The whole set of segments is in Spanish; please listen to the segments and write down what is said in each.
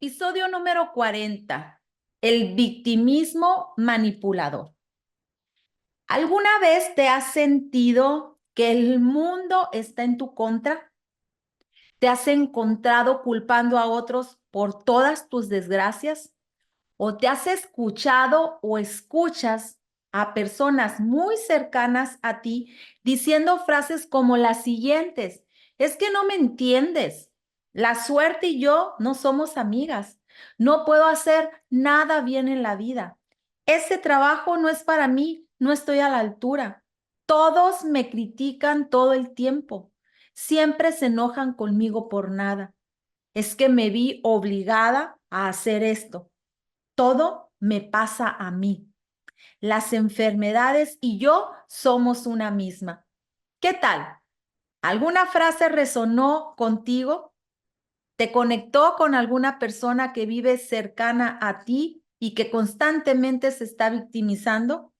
Episodio número 40. El victimismo manipulador. ¿Alguna vez te has sentido que el mundo está en tu contra? ¿Te has encontrado culpando a otros por todas tus desgracias? ¿O te has escuchado o escuchas a personas muy cercanas a ti diciendo frases como las siguientes? Es que no me entiendes. La suerte y yo no somos amigas. No puedo hacer nada bien en la vida. Ese trabajo no es para mí. No estoy a la altura. Todos me critican todo el tiempo. Siempre se enojan conmigo por nada. Es que me vi obligada a hacer esto. Todo me pasa a mí. Las enfermedades y yo somos una misma. ¿Qué tal? ¿Alguna frase resonó contigo? ¿Te conectó con alguna persona que vive cercana a ti y que constantemente se está victimizando?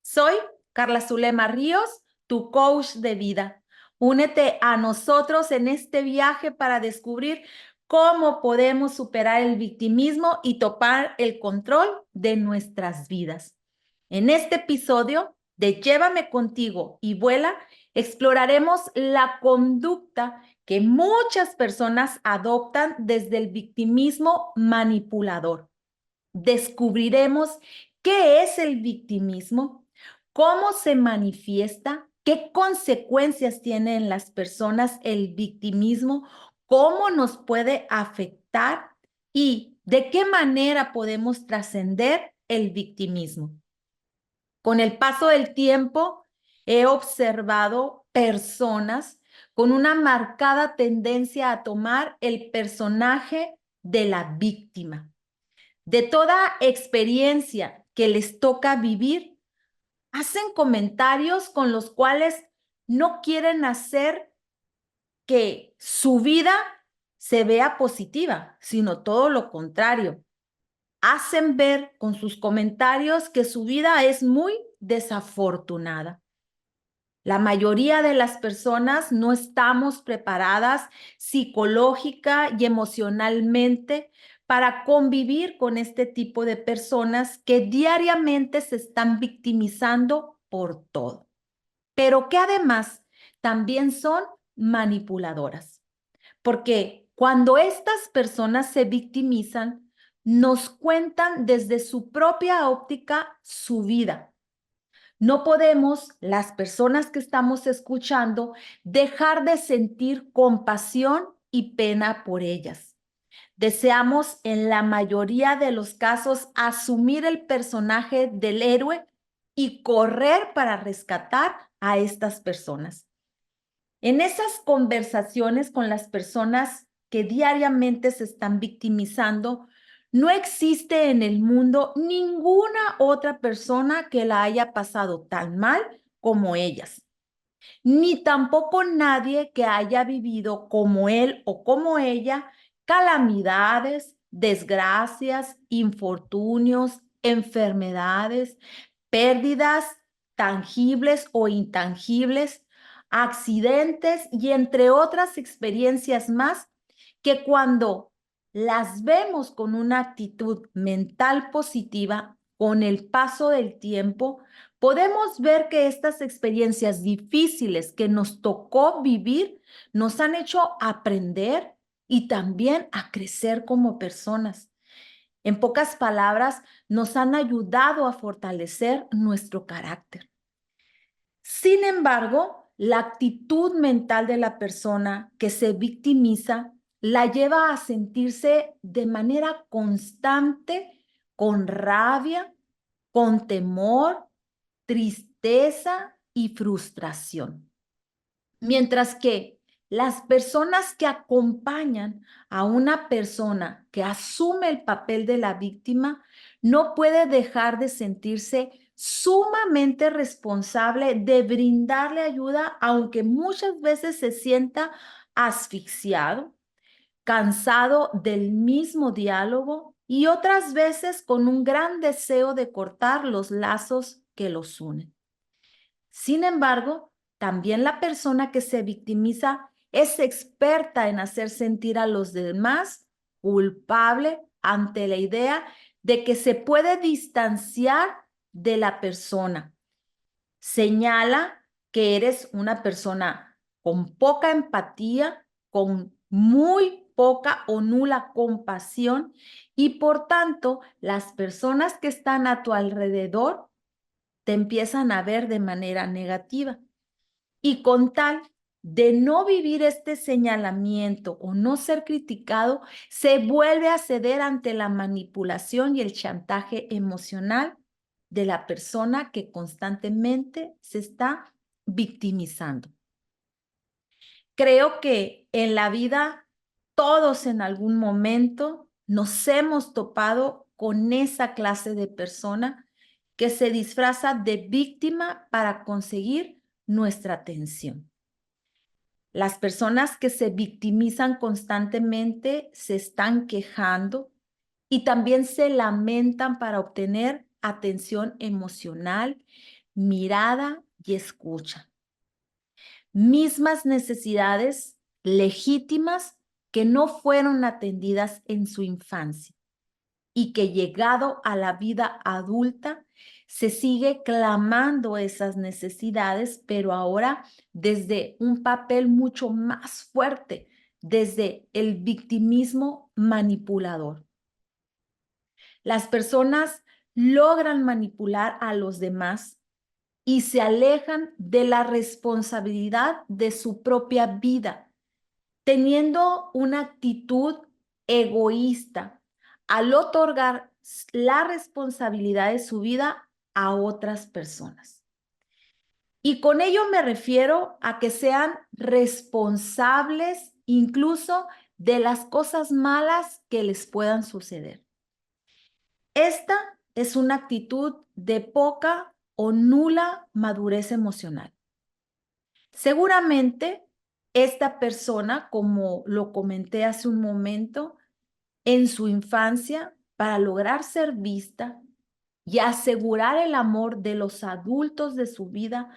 Soy Carla Zulema Ríos, tu coach de vida. Únete a nosotros en este viaje para descubrir cómo podemos superar el victimismo y tomar el control de nuestras vidas. En este episodio de Llévame contigo y vuela, exploraremos la conducta que muchas personas adoptan desde el victimismo manipulador. Descubriremos qué es el victimismo, cómo se manifiesta, qué consecuencias tiene en las personas el victimismo, cómo nos puede afectar y de qué manera podemos trascender el victimismo. Con el paso del tiempo, he observado personas con una marcada tendencia a tomar el personaje de la víctima. De toda experiencia que les toca vivir, hacen comentarios con los cuales no quieren hacer que su vida se vea positiva, sino todo lo contrario. Hacen ver con sus comentarios que su vida es muy desafortunada. La mayoría de las personas no estamos preparadas psicológica y emocionalmente para convivir con este tipo de personas que diariamente se están victimizando por todo, pero que además también son manipuladoras, porque cuando estas personas se victimizan, nos cuentan desde su propia óptica su vida. No podemos, las personas que estamos escuchando, dejar de sentir compasión y pena por ellas. Deseamos en la mayoría de los casos asumir el personaje del héroe y correr para rescatar a estas personas. En esas conversaciones con las personas que diariamente se están victimizando, no existe en el mundo ninguna otra persona que la haya pasado tan mal como ellas, ni tampoco nadie que haya vivido como él o como ella calamidades, desgracias, infortunios, enfermedades, pérdidas tangibles o intangibles, accidentes y entre otras experiencias más que cuando las vemos con una actitud mental positiva, con el paso del tiempo, podemos ver que estas experiencias difíciles que nos tocó vivir nos han hecho aprender y también a crecer como personas. En pocas palabras, nos han ayudado a fortalecer nuestro carácter. Sin embargo, la actitud mental de la persona que se victimiza la lleva a sentirse de manera constante con rabia, con temor, tristeza y frustración. Mientras que las personas que acompañan a una persona que asume el papel de la víctima no puede dejar de sentirse sumamente responsable de brindarle ayuda, aunque muchas veces se sienta asfixiado, cansado del mismo diálogo y otras veces con un gran deseo de cortar los lazos que los unen. Sin embargo, también la persona que se victimiza es experta en hacer sentir a los demás culpable ante la idea de que se puede distanciar de la persona. Señala que eres una persona con poca empatía, con muy poca o nula compasión y por tanto las personas que están a tu alrededor te empiezan a ver de manera negativa. Y con tal de no vivir este señalamiento o no ser criticado, se vuelve a ceder ante la manipulación y el chantaje emocional de la persona que constantemente se está victimizando. Creo que en la vida todos en algún momento nos hemos topado con esa clase de persona que se disfraza de víctima para conseguir nuestra atención. Las personas que se victimizan constantemente se están quejando y también se lamentan para obtener atención emocional, mirada y escucha. Mismas necesidades legítimas que no fueron atendidas en su infancia y que llegado a la vida adulta se sigue clamando esas necesidades, pero ahora desde un papel mucho más fuerte, desde el victimismo manipulador. Las personas logran manipular a los demás y se alejan de la responsabilidad de su propia vida, teniendo una actitud egoísta al otorgar la responsabilidad de su vida a otras personas. Y con ello me refiero a que sean responsables incluso de las cosas malas que les puedan suceder. Esta es una actitud de poca o nula madurez emocional. Seguramente esta persona, como lo comenté hace un momento, en su infancia, para lograr ser vista y asegurar el amor de los adultos de su vida,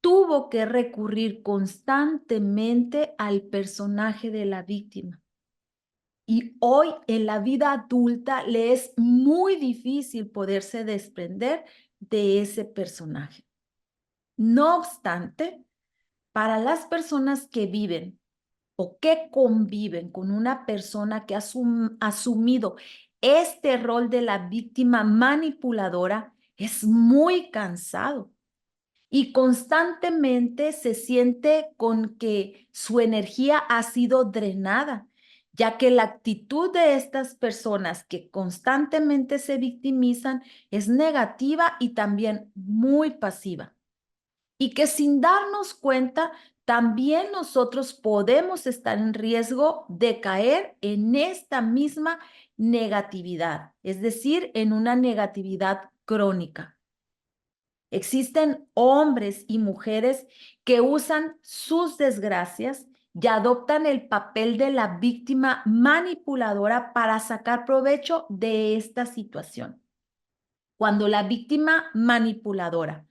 tuvo que recurrir constantemente al personaje de la víctima. Y hoy en la vida adulta le es muy difícil poderse desprender de ese personaje. No obstante, para las personas que viven o que conviven con una persona que ha asumido este rol de la víctima manipuladora, es muy cansado y constantemente se siente con que su energía ha sido drenada, ya que la actitud de estas personas que constantemente se victimizan es negativa y también muy pasiva. Y que sin darnos cuenta, también nosotros podemos estar en riesgo de caer en esta misma negatividad, es decir, en una negatividad crónica. Existen hombres y mujeres que usan sus desgracias y adoptan el papel de la víctima manipuladora para sacar provecho de esta situación. Cuando la víctima manipuladora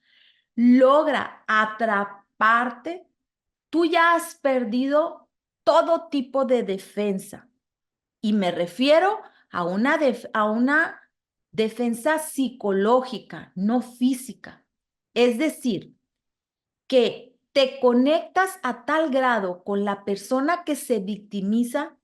logra atraparte, tú ya has perdido todo tipo de defensa. Y me refiero a una defensa psicológica, no física. Es decir, que te conectas a tal grado con la persona que se victimiza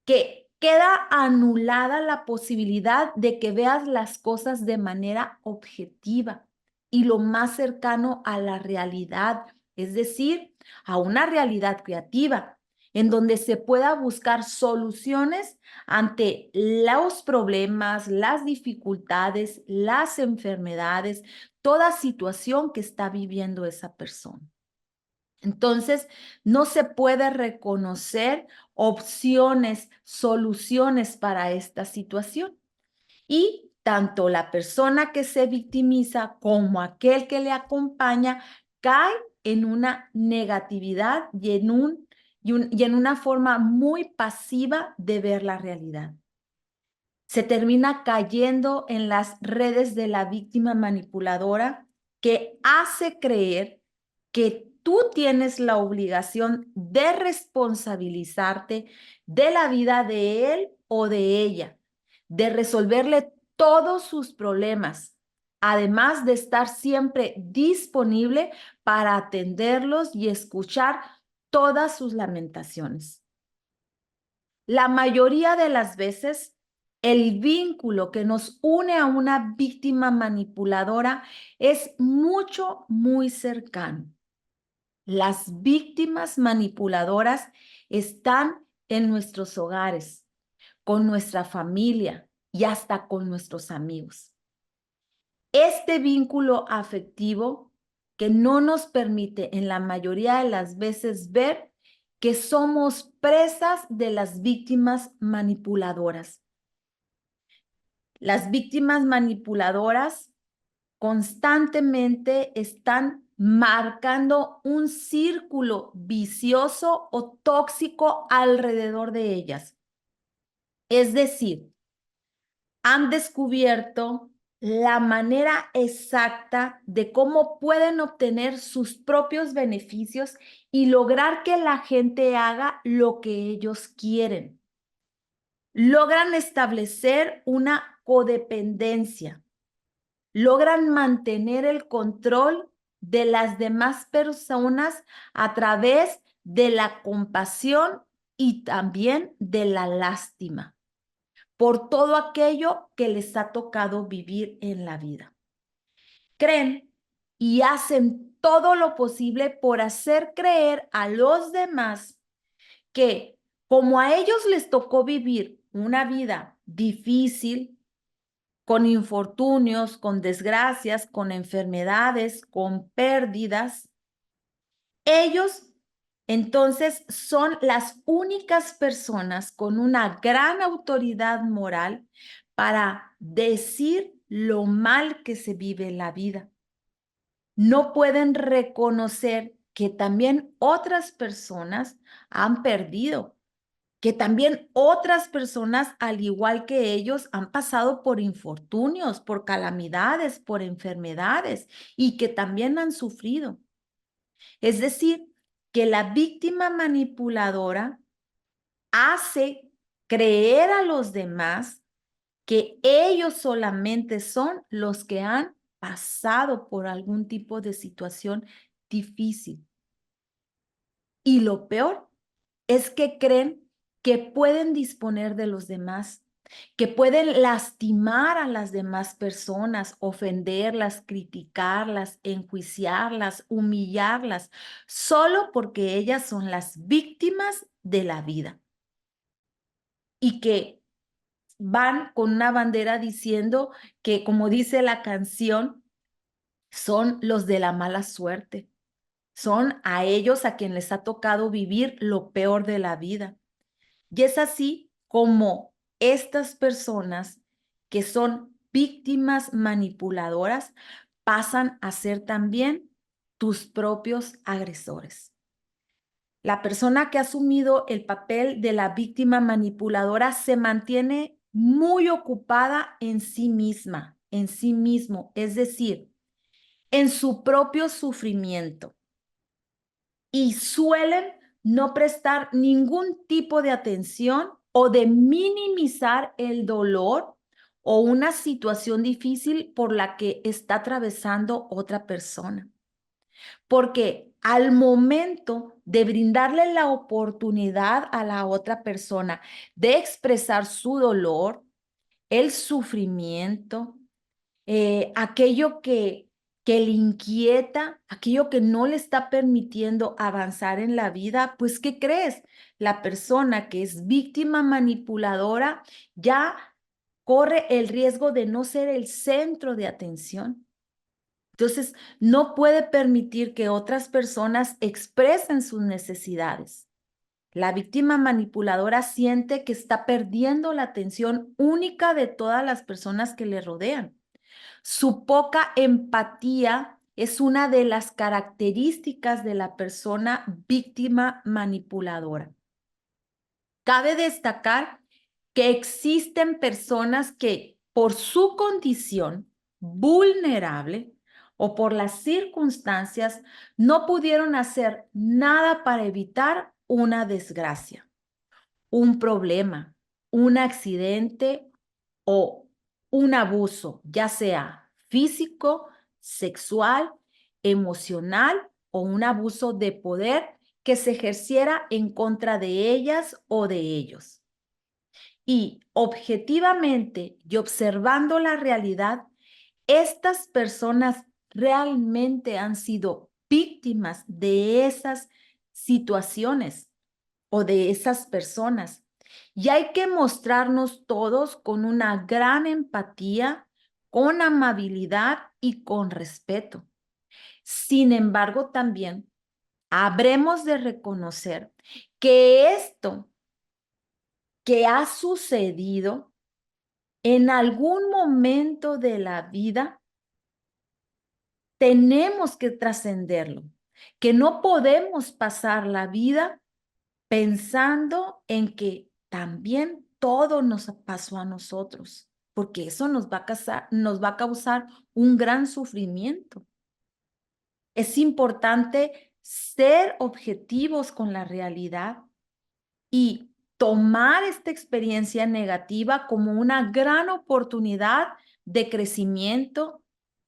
que queda anulada la posibilidad de que veas las cosas de manera objetiva y lo más cercano a la realidad, es decir, a una realidad creativa, en donde se pueda buscar soluciones ante los problemas, las dificultades, las enfermedades, toda situación que está viviendo esa persona. Entonces, no se puede reconocer opciones, soluciones para esta situación. Y tanto la persona que se victimiza como aquel que le acompaña cae en una negatividad y en una forma muy pasiva de ver la realidad. Se termina cayendo en las redes de la víctima manipuladora que hace creer que tú tienes la obligación de responsabilizarte de la vida de él o de ella, de resolverle todos sus problemas, además de estar siempre disponible para atenderlos y escuchar todas sus lamentaciones. La mayoría de las veces, el vínculo que nos une a una víctima manipuladora es muy cercano. Las víctimas manipuladoras están en nuestros hogares, con nuestra familia y hasta con nuestros amigos. Este vínculo afectivo que no nos permite en la mayoría de las veces ver que somos presas de las víctimas manipuladoras. Las víctimas manipuladoras constantemente están marcando un círculo vicioso o tóxico alrededor de ellas. Es decir, han descubierto la manera exacta de cómo pueden obtener sus propios beneficios y lograr que la gente haga lo que ellos quieren. Logran establecer una codependencia. Logran mantener el control de las demás personas a través de la compasión y también de la lástima por todo aquello que les ha tocado vivir en la vida. Creen y hacen todo lo posible por hacer creer a los demás que como a ellos les tocó vivir una vida difícil, con infortunios, con desgracias, con enfermedades, con pérdidas, ellos entonces son las únicas personas con una gran autoridad moral para decir lo mal que se vive en la vida. No pueden reconocer que también otras personas han perdido, que también otras personas, al igual que ellos, han pasado por infortunios, por calamidades, por enfermedades y que también han sufrido. Es decir, que la víctima manipuladora hace creer a los demás que ellos solamente son los que han pasado por algún tipo de situación difícil. Y lo peor es que creen que pueden disponer de los demás, que pueden lastimar a las demás personas, ofenderlas, criticarlas, enjuiciarlas, humillarlas, solo porque ellas son las víctimas de la vida. Y que van con una bandera diciendo que, como dice la canción, son los de la mala suerte. Son a ellos a quien les ha tocado vivir lo peor de la vida. Y es así como estas personas que son víctimas manipuladoras pasan a ser también tus propios agresores. La persona que ha asumido el papel de la víctima manipuladora se mantiene muy ocupada en sí misma, en sí mismo, es decir, en su propio sufrimiento. Y suelen no prestar ningún tipo de atención o de minimizar el dolor o una situación difícil por la que está atravesando otra persona. Porque al momento de brindarle la oportunidad a la otra persona de expresar su dolor, el sufrimiento, aquello que le inquieta, aquello que no le está permitiendo avanzar en la vida, pues, ¿qué crees? La persona que es víctima manipuladora ya corre el riesgo de no ser el centro de atención. Entonces, no puede permitir que otras personas expresen sus necesidades. La víctima manipuladora siente que está perdiendo la atención única de todas las personas que le rodean. Su poca empatía es una de las características de la persona víctima manipuladora. Cabe destacar que existen personas que por su condición vulnerable o por las circunstancias no pudieron hacer nada para evitar una desgracia, un problema, un accidente o un abuso, ya sea físico, sexual, emocional o un abuso de poder que se ejerciera en contra de ellas o de ellos. Y objetivamente y observando la realidad, estas personas realmente han sido víctimas de esas situaciones o de esas personas. Y hay que mostrarnos todos con una gran empatía, con amabilidad y con respeto. Sin embargo, también habremos de reconocer que esto que ha sucedido en algún momento de la vida, tenemos que trascenderlo, que no podemos pasar la vida pensando en que también todo nos pasó a nosotros, porque eso nos va a causar un gran sufrimiento. Es importante ser objetivos con la realidad y tomar esta experiencia negativa como una gran oportunidad de crecimiento,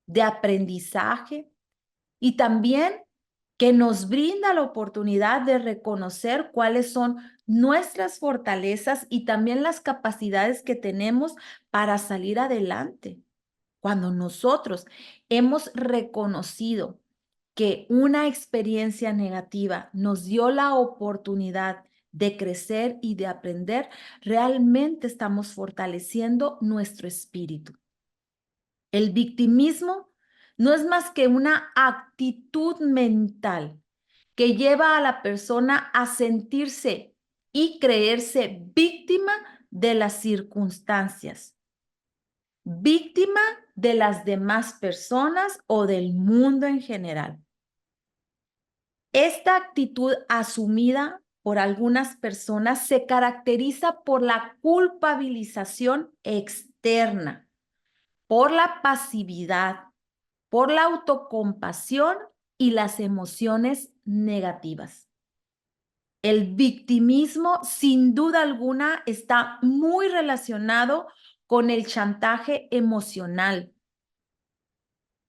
de aprendizaje y también que nos brinda la oportunidad de reconocer cuáles son nuestras fortalezas y también las capacidades que tenemos para salir adelante. Cuando nosotros hemos reconocido que una experiencia negativa nos dio la oportunidad de crecer y de aprender, realmente estamos fortaleciendo nuestro espíritu. El victimismo no es más que una actitud mental que lleva a la persona a sentirse y creerse víctima de las circunstancias, víctima de las demás personas o del mundo en general. Esta actitud asumida por algunas personas se caracteriza por la culpabilización externa, por la pasividad, por la autocompasión y las emociones negativas. El victimismo, sin duda alguna, está muy relacionado con el chantaje emocional,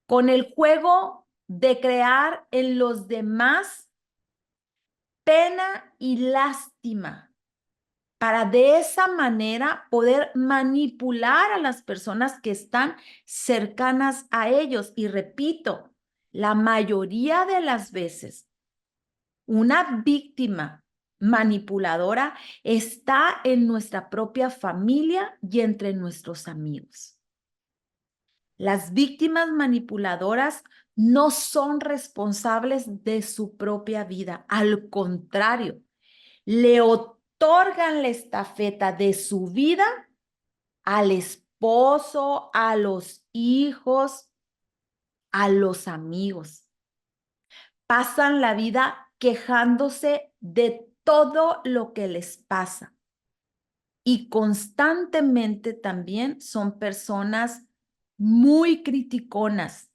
con el juego de crear en los demás pena y lástima, para de esa manera poder manipular a las personas que están cercanas a ellos. Y repito, la mayoría de las veces, una víctima manipuladora está en nuestra propia familia y entre nuestros amigos. Las víctimas manipuladoras no son responsables de su propia vida. Al contrario, le otorgan la estafeta de su vida al esposo, a los hijos, a los amigos. Pasan la vida quejándose de todo lo que les pasa. Y constantemente también son personas muy criticonas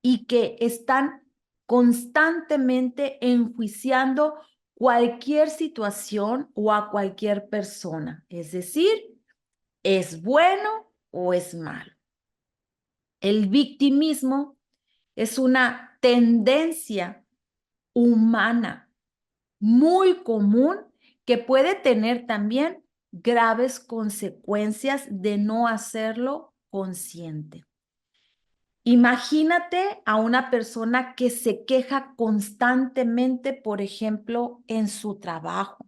y que están constantemente enjuiciando cualquier situación o a cualquier persona. Es decir, ¿es bueno o es malo? El victimismo es una tendencia humana muy común que puede tener también graves consecuencias de no hacerlo consciente. Imagínate a una persona que se queja constantemente, por ejemplo, en su trabajo,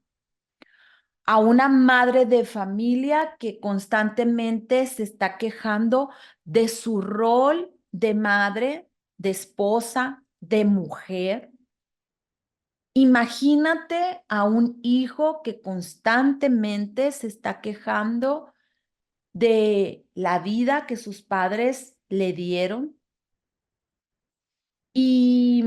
a una madre de familia que constantemente se está quejando de su rol de madre, de esposa, de mujer. Imagínate a un hijo que constantemente se está quejando de la vida que sus padres le dieron. Y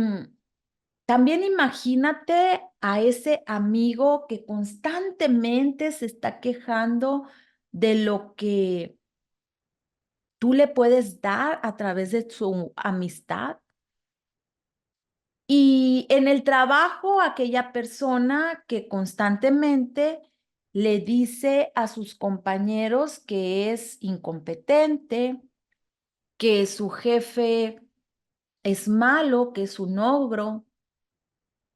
también imagínate a ese amigo que constantemente se está quejando de lo que tú le puedes dar a través de su amistad. Y en el trabajo, aquella persona que constantemente le dice a sus compañeros que es incompetente, que su jefe es malo, que es un ogro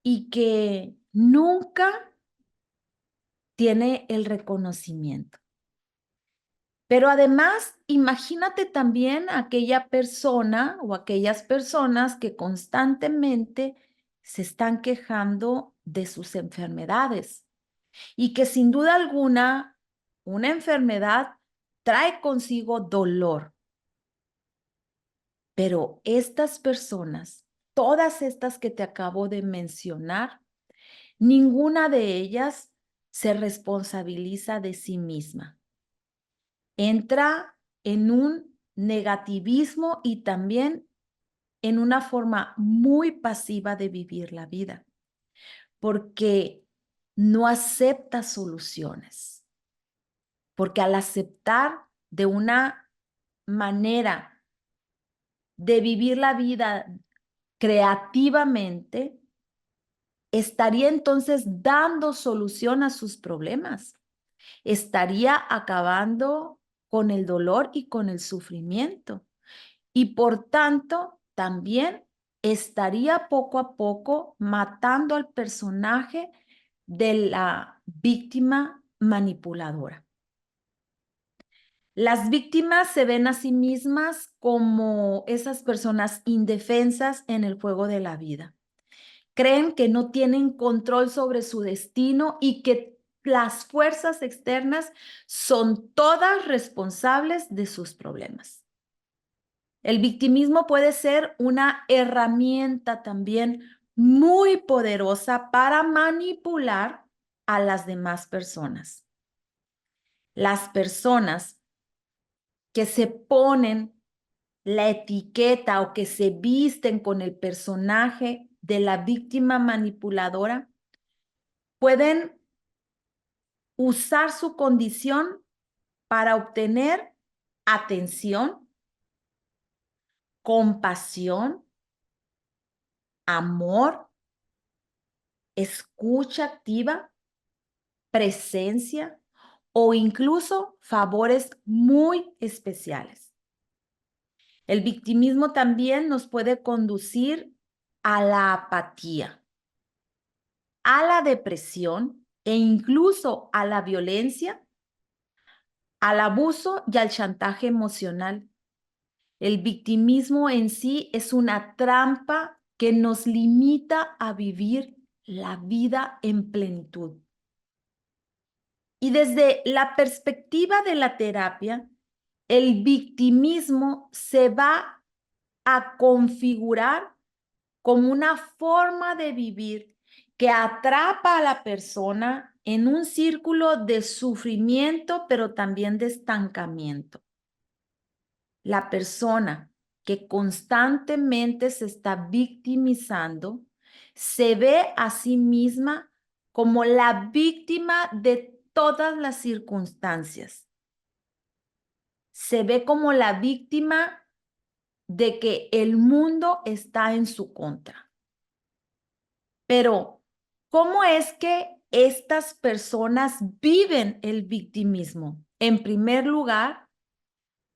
y que nunca tiene el reconocimiento. Pero además, imagínate también aquella persona o aquellas personas que constantemente se están quejando de sus enfermedades y que sin duda alguna una enfermedad trae consigo dolor. Pero estas personas, todas estas que te acabo de mencionar, ninguna de ellas se responsabiliza de sí misma. Entra en un negativismo y también en una forma muy pasiva de vivir la vida, porque no acepta soluciones, porque al aceptar de una manera de vivir la vida creativamente, estaría entonces dando solución a sus problemas, estaría acabando con el dolor y con el sufrimiento. Y por tanto, también estaría poco a poco matando al personaje de la víctima manipuladora. Las víctimas se ven a sí mismas como esas personas indefensas en el juego de la vida. Creen que no tienen control sobre su destino y que las fuerzas externas son todas responsables de sus problemas. El victimismo puede ser una herramienta también muy poderosa para manipular a las demás personas. Las personas que se ponen la etiqueta o que se visten con el personaje de la víctima manipuladora pueden usar su condición para obtener atención, compasión, amor, escucha activa, presencia o incluso favores muy especiales. El victimismo también nos puede conducir a la apatía, a la depresión e incluso a la violencia, al abuso y al chantaje emocional. El victimismo en sí es una trampa que nos limita a vivir la vida en plenitud. Y desde la perspectiva de la terapia, el victimismo se va a configurar como una forma de vivir que atrapa a la persona en un círculo de sufrimiento, pero también de estancamiento. La persona que constantemente se está victimizando se ve a sí misma como la víctima de todas las circunstancias. Se ve como la víctima de que el mundo está en su contra. Pero, ¿cómo es que estas personas viven el victimismo? En primer lugar,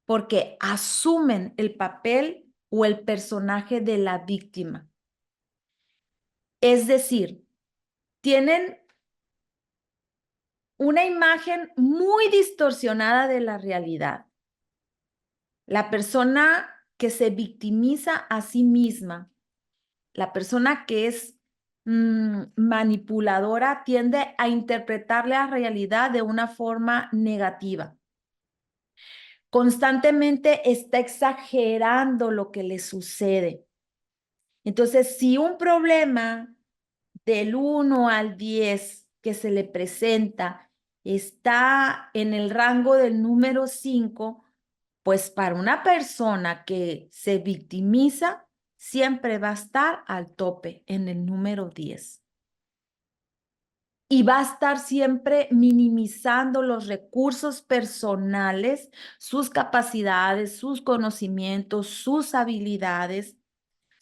porque asumen el papel o el personaje de la víctima. Es decir, tienen una imagen muy distorsionada de la realidad. La persona que se victimiza a sí misma, la persona que es manipuladora, tiende a interpretar la realidad de una forma negativa. Constantemente está exagerando lo que le sucede. Entonces, si un problema del 1 al 10 que se le presenta está en el rango del número 5, pues para una persona que se victimiza, siempre va a estar al tope en el número 10. Y va a estar siempre minimizando los recursos personales, sus capacidades, sus conocimientos, sus habilidades,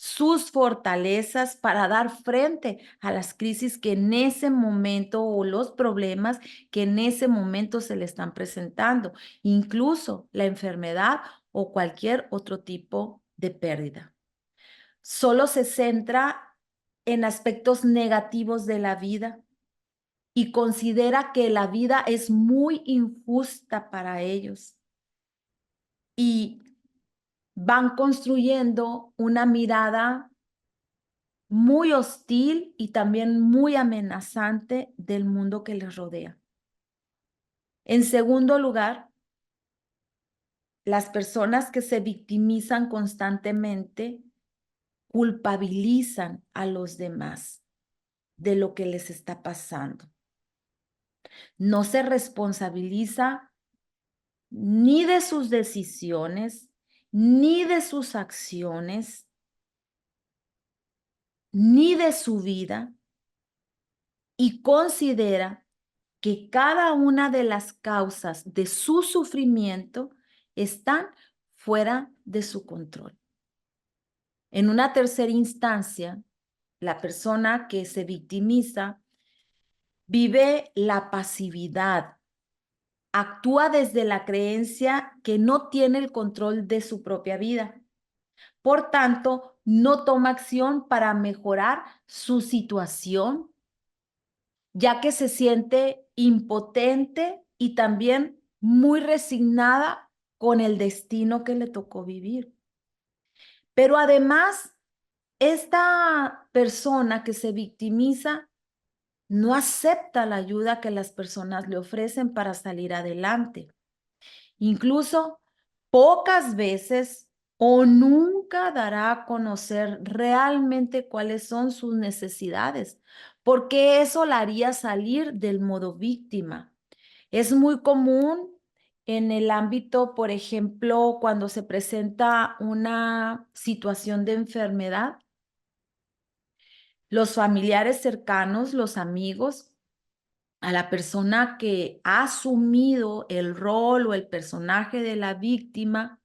sus fortalezas para dar frente a las crisis que en ese momento o los problemas que en ese momento se le están presentando, incluso la enfermedad o cualquier otro tipo de pérdida. Solo se centra en aspectos negativos de la vida y considera que la vida es muy injusta para ellos. Y van construyendo una mirada muy hostil y también muy amenazante del mundo que les rodea. En segundo lugar, las personas que se victimizan constantemente culpabilizan a los demás de lo que les está pasando. No se responsabiliza ni de sus decisiones, ni de sus acciones, ni de su vida, y considera que cada una de las causas de su sufrimiento están fuera de su control. En una tercera instancia, la persona que se victimiza vive la pasividad, actúa desde la creencia que no tiene el control de su propia vida. Por tanto, no toma acción para mejorar su situación, ya que se siente impotente y también muy resignada con el destino que le tocó vivir. Pero además, esta persona que se victimiza no acepta la ayuda que las personas le ofrecen para salir adelante. Incluso pocas veces o nunca dará a conocer realmente cuáles son sus necesidades, porque eso la haría salir del modo víctima. Es muy común en el ámbito, por ejemplo, cuando se presenta una situación de enfermedad, los familiares cercanos, los amigos, a la persona que ha asumido el rol o el personaje de la víctima,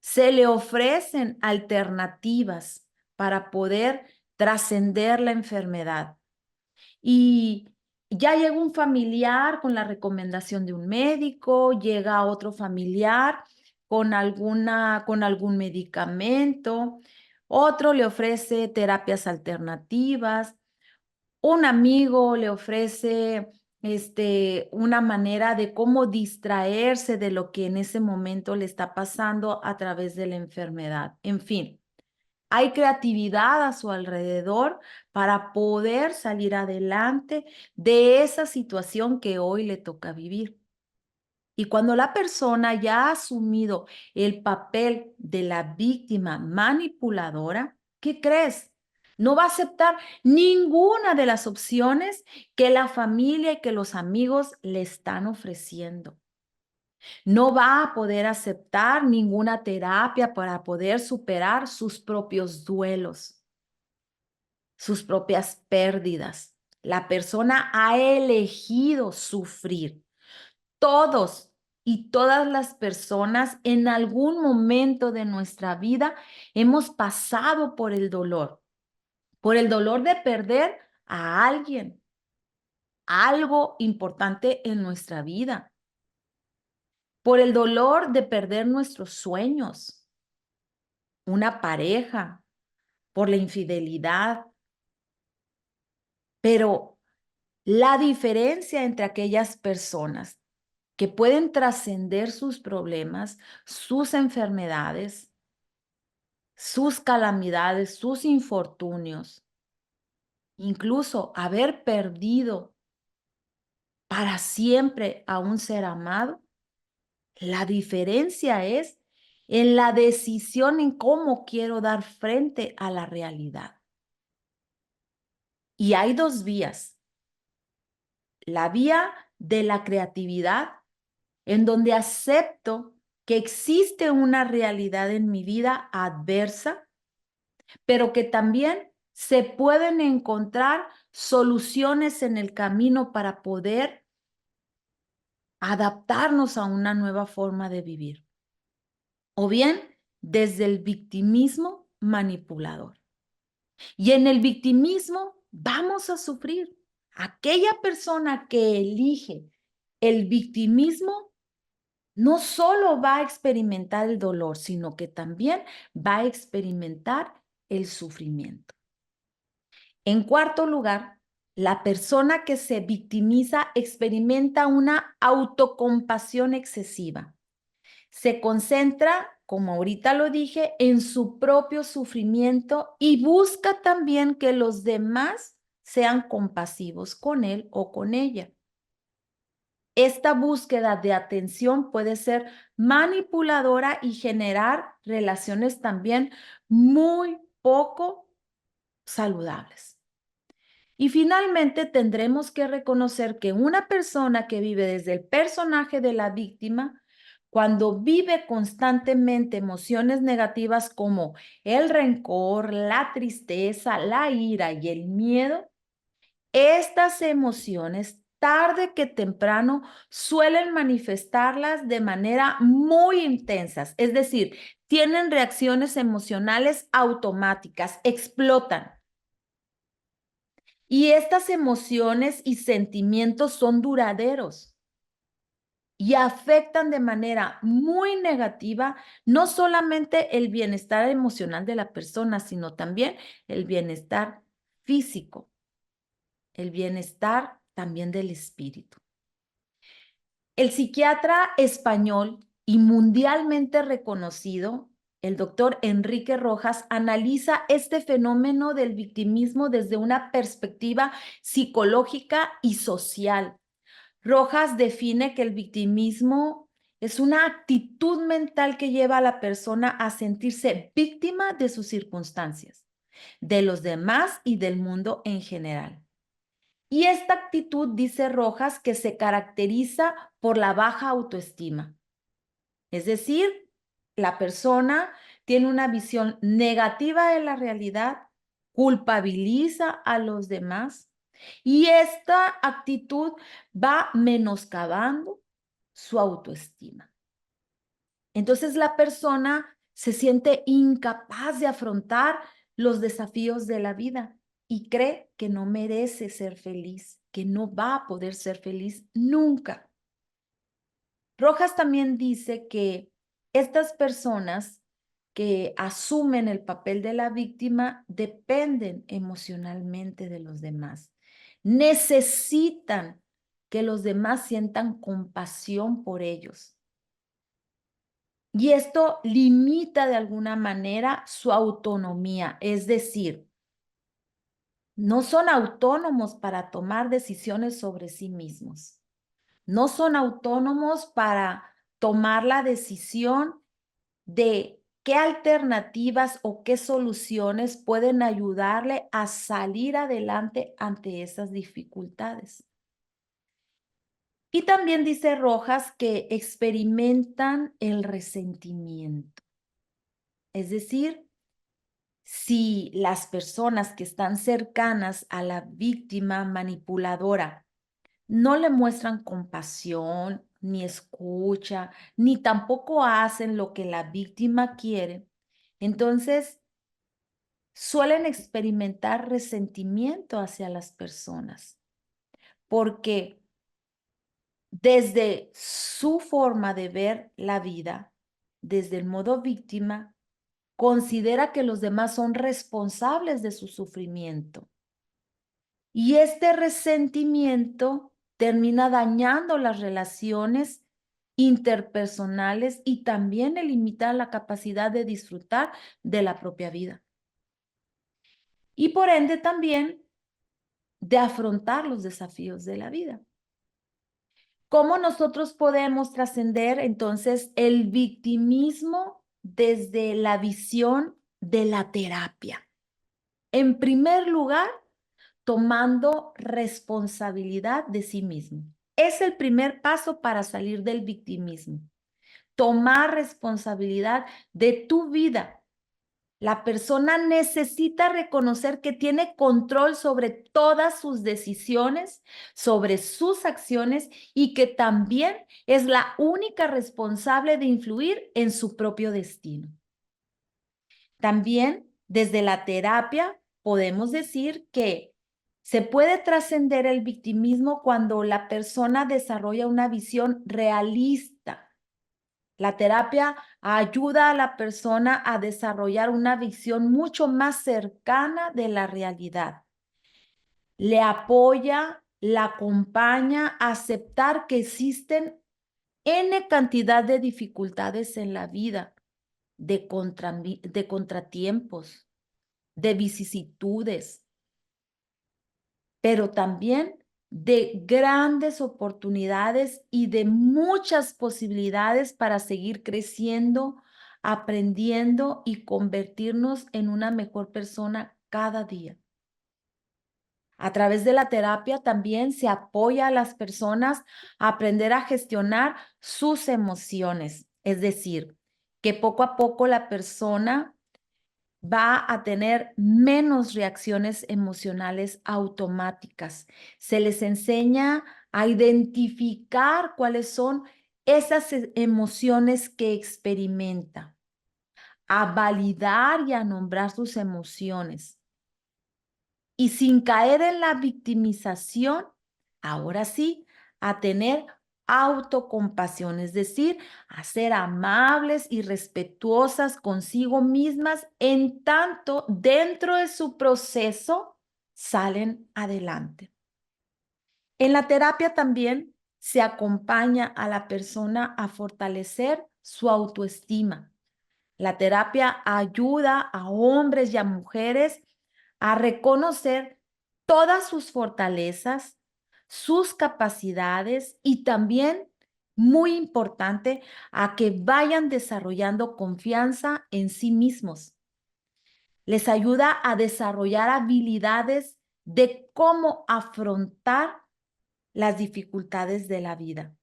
se le ofrecen alternativas para poder trascender la enfermedad. Y ya llega un familiar con la recomendación de un médico, llega otro familiar con algún medicamento, otro le ofrece terapias alternativas, un amigo le ofrece una manera de cómo distraerse de lo que en ese momento le está pasando a través de la enfermedad. En fin, hay creatividad a su alrededor para poder salir adelante de esa situación que hoy le toca vivir. Y cuando la persona ya ha asumido el papel de la víctima manipuladora, ¿qué crees? No va a aceptar ninguna de las opciones que la familia y que los amigos le están ofreciendo. No va a poder aceptar ninguna terapia para poder superar sus propios duelos, sus propias pérdidas. La persona ha elegido sufrir. Todos y todas las personas en algún momento de nuestra vida hemos pasado por el dolor de perder a alguien, algo importante en nuestra vida, por el dolor de perder nuestros sueños, una pareja, por la infidelidad. Pero la diferencia entre aquellas personas que pueden trascender sus problemas, sus enfermedades, sus calamidades, sus infortunios, incluso haber perdido para siempre a un ser amado, la diferencia es en la decisión en cómo quiero dar frente a la realidad. Y hay dos vías. La vía de la creatividad, en donde acepto que existe una realidad en mi vida adversa, pero que también se pueden encontrar soluciones en el camino para poder adaptarnos a una nueva forma de vivir. O bien desde el victimismo manipulador. Y en el victimismo vamos a sufrir. Aquella persona que elige el victimismo no solo va a experimentar el dolor, sino que también va a experimentar el sufrimiento. En cuarto lugar, la persona que se victimiza experimenta una autocompasión excesiva. Se concentra, como ahorita lo dije, en su propio sufrimiento y busca también que los demás sean compasivos con él o con ella. Esta búsqueda de atención puede ser manipuladora y generar relaciones también muy poco saludables. Y finalmente tendremos que reconocer que una persona que vive desde el personaje de la víctima, cuando vive constantemente emociones negativas como el rencor, la tristeza, la ira y el miedo, estas emociones, tarde que temprano, suelen manifestarlas de manera muy intensas, es decir, tienen reacciones emocionales automáticas, explotan. Y estas emociones y sentimientos son duraderos y afectan de manera muy negativa no solamente el bienestar emocional de la persona, sino también el bienestar físico, el bienestar también del espíritu. El psiquiatra español y mundialmente reconocido, el doctor Enrique Rojas, analiza este fenómeno del victimismo desde una perspectiva psicológica y social. Rojas define que el victimismo es una actitud mental que lleva a la persona a sentirse víctima de sus circunstancias, de los demás y del mundo en general. Y esta actitud, dice Rojas, que se caracteriza por la baja autoestima. Es decir, la persona tiene una visión negativa de la realidad, culpabiliza a los demás y esta actitud va menoscabando su autoestima. Entonces la persona se siente incapaz de afrontar los desafíos de la vida y cree que no merece ser feliz, que no va a poder ser feliz nunca. Rojas también dice que estas personas que asumen el papel de la víctima dependen emocionalmente de los demás. Necesitan que los demás sientan compasión por ellos. Y esto limita de alguna manera su autonomía, es decir, no son autónomos para tomar decisiones sobre sí mismos. No son autónomos para tomar la decisión de qué alternativas o qué soluciones pueden ayudarle a salir adelante ante esas dificultades. Y también dice Rojas que experimentan el resentimiento. Es decir, si las personas que están cercanas a la víctima manipuladora no le muestran compasión, ni escucha, ni tampoco hacen lo que la víctima quiere, entonces suelen experimentar resentimiento hacia las personas, porque desde su forma de ver la vida, desde el modo víctima, considera que los demás son responsables de su sufrimiento. Y este resentimiento termina dañando las relaciones interpersonales y también le limita la capacidad de disfrutar de la propia vida. Y por ende también de afrontar los desafíos de la vida. ¿Cómo nosotros podemos trascender entonces el victimismo desde la visión de la terapia? En primer lugar, tomando responsabilidad de sí mismo. Es el primer paso para salir del victimismo. Tomar responsabilidad de tu vida. La persona necesita reconocer que tiene control sobre todas sus decisiones, sobre sus acciones y que también es la única responsable de influir en su propio destino. También Desde la terapia podemos decir que se puede trascender el victimismo cuando la persona desarrolla una visión realista. La terapia ayuda a la persona a desarrollar una visión mucho más cercana de la realidad. Le apoya, la acompaña a aceptar que existen N cantidad de dificultades en la vida, de contratiempos, de vicisitudes, pero también de grandes oportunidades y de muchas posibilidades para seguir creciendo, aprendiendo y convertirnos en una mejor persona cada día. A través de la terapia también se apoya a las personas a aprender a gestionar sus emociones, es decir, que poco a poco la persona va a tener menos reacciones emocionales automáticas. Se les enseña a identificar cuáles son esas emociones que experimenta, a validar y a nombrar sus emociones. Y sin caer en la victimización, ahora sí, a tener autocompasión, es decir, a ser amables y respetuosas consigo mismas en tanto dentro de su proceso salen adelante. En la terapia también se acompaña a la persona a fortalecer su autoestima. La terapia ayuda a hombres y a mujeres a reconocer todas sus fortalezas, sus capacidades y también, muy importante, a que vayan desarrollando confianza en sí mismos. Les ayuda a desarrollar habilidades de cómo afrontar las dificultades de la vida,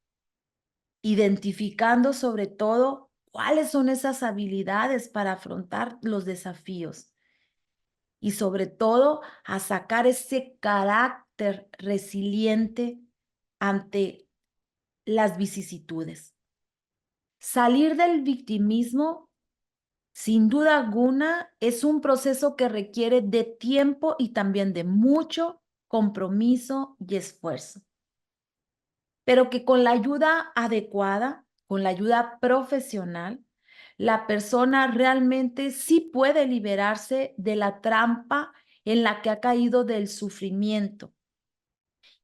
identificando sobre todo cuáles son esas habilidades para afrontar los desafíos y sobre todo a sacar ese carácter resiliente ante las vicisitudes. Salir del victimismo, sin duda alguna, es un proceso que requiere de tiempo y también de mucho compromiso y esfuerzo, pero que con la ayuda adecuada, con la ayuda profesional, la persona realmente sí puede liberarse de la trampa en la que ha caído del sufrimiento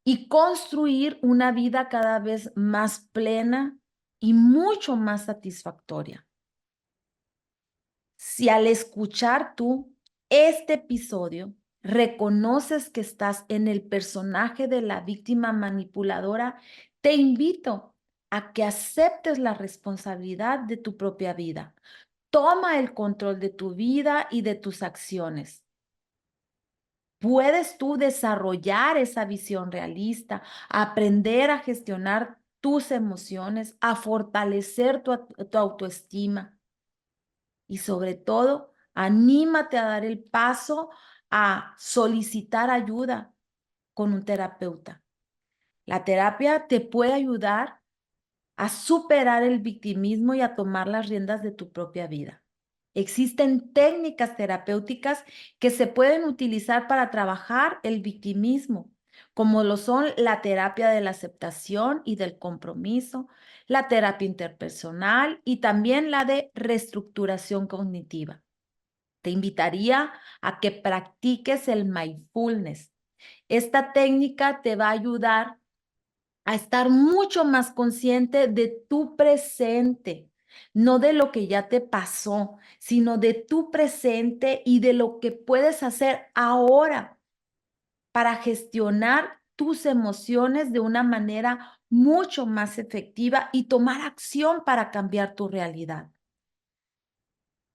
y construir una vida cada vez más plena y mucho más satisfactoria. Si al escuchar tú este episodio reconoces que estás en el personaje de la víctima manipuladora, te invito a que aceptes la responsabilidad de tu propia vida. Toma el control de tu vida y de tus acciones. Puedes tú desarrollar esa visión realista, aprender a gestionar tus emociones, a fortalecer tu autoestima y sobre todo, anímate a dar el paso a solicitar ayuda con un terapeuta. La terapia te puede ayudar a superar el victimismo y a tomar las riendas de tu propia vida. Existen técnicas terapéuticas que se pueden utilizar para trabajar el victimismo, como lo son la terapia de la aceptación y del compromiso, la terapia interpersonal y también la de reestructuración cognitiva. Te invitaría a que practiques el mindfulness. Esta técnica te va a ayudar a estar mucho más consciente de tu presente, no de lo que ya te pasó, sino de tu presente y de lo que puedes hacer ahora para gestionar tus emociones de una manera mucho más efectiva y tomar acción para cambiar tu realidad.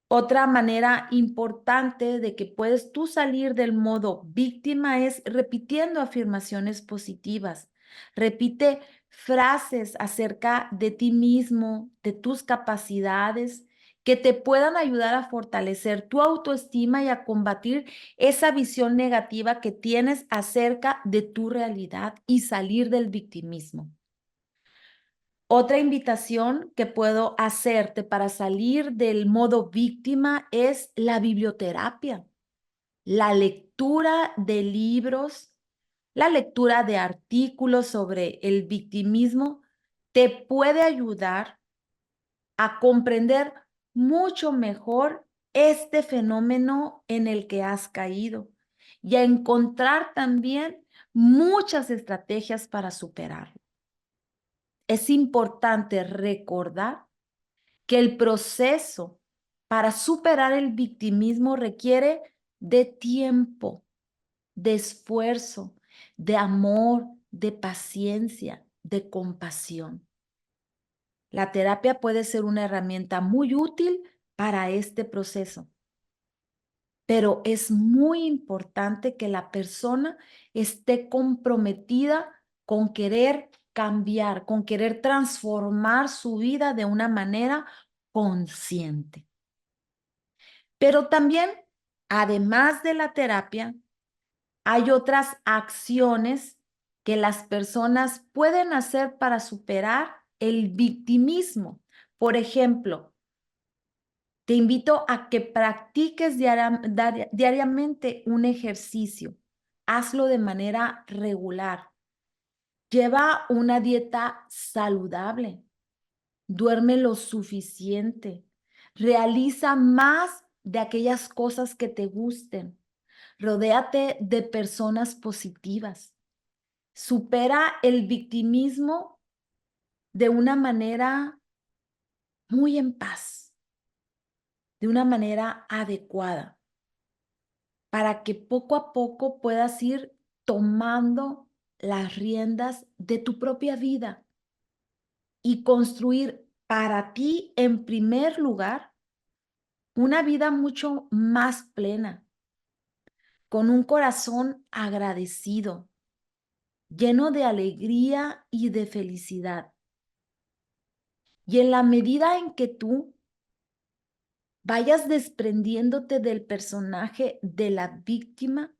Otra manera importante de que puedes tú salir del modo víctima es repitiendo afirmaciones positivas. Repite frases acerca de ti mismo, de tus capacidades, que te puedan ayudar a fortalecer tu autoestima y a combatir esa visión negativa que tienes acerca de tu realidad y salir del victimismo. Otra invitación que puedo hacerte para salir del modo víctima es la biblioterapia, la lectura de libros, la lectura de artículos sobre el victimismo te puede ayudar a comprender mucho mejor este fenómeno en el que has caído y a encontrar también muchas estrategias para superarlo. Es importante recordar que el proceso para superar el victimismo requiere de tiempo, de esfuerzo, de amor, de paciencia, de compasión. La terapia puede ser una herramienta muy útil para este proceso, pero es muy importante que la persona esté comprometida con querer cambiar, con querer transformar su vida de una manera consciente. Pero también, además de la terapia, hay otras acciones que las personas pueden hacer para superar el victimismo. Por ejemplo, te invito a que practiques diariamente un ejercicio. Hazlo de manera regular. Lleva una dieta saludable. Duerme lo suficiente. Realiza más de aquellas cosas que te gusten. Rodéate de personas positivas. Supera el victimismo de una manera muy en paz, de una manera adecuada, para que poco a poco puedas ir tomando las riendas de tu propia vida y construir para ti, en primer lugar, una vida mucho más plena, con un corazón agradecido, lleno de alegría y de felicidad. Y en la medida en que tú vayas desprendiéndote del personaje de la víctima,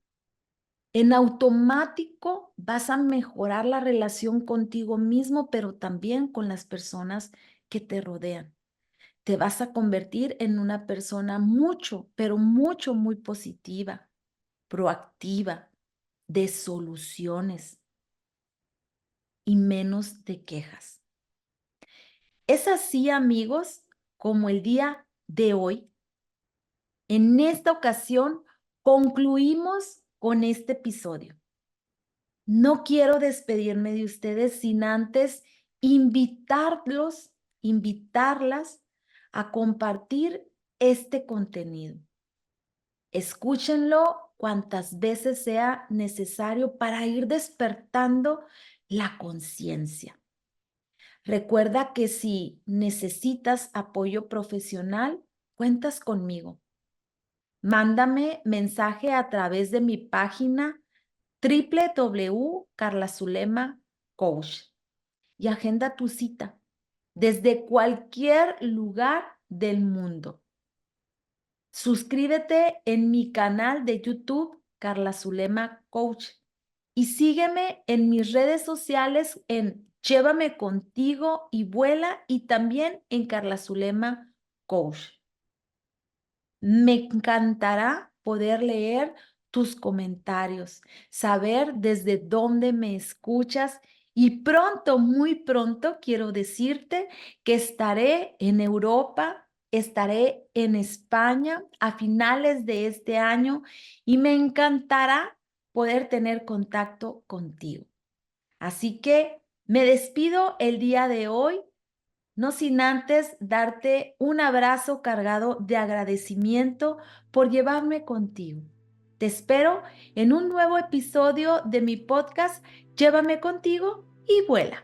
en automático vas a mejorar la relación contigo mismo, pero también con las personas que te rodean. Te vas a convertir en una persona mucho, pero mucho, muy positiva, proactiva, de soluciones y menos de quejas. Es así, amigos, como el día de hoy. En esta ocasión concluimos con este episodio. No quiero despedirme de ustedes sin antes invitarlas a compartir este contenido. Escúchenlo cuantas veces sea necesario para ir despertando la conciencia. Recuerda que si necesitas apoyo profesional, cuentas conmigo. Mándame mensaje a través de mi página www.carlazulema.coach y agenda tu cita desde cualquier lugar del mundo. Suscríbete en mi canal de YouTube, Carla Zulema Coach, y sígueme en mis redes sociales en Llévame Contigo y Vuela y también en Carla Zulema Coach. Me encantará poder leer tus comentarios, saber desde dónde me escuchas y pronto, muy pronto, quiero decirte que estaré en Europa, estaré en España a finales de este año y me encantará poder tener contacto contigo. Así que me despido el día de hoy no sin antes darte un abrazo cargado de agradecimiento por llevarme contigo. Te espero en un nuevo episodio de mi podcast Llévame contigo y vuela.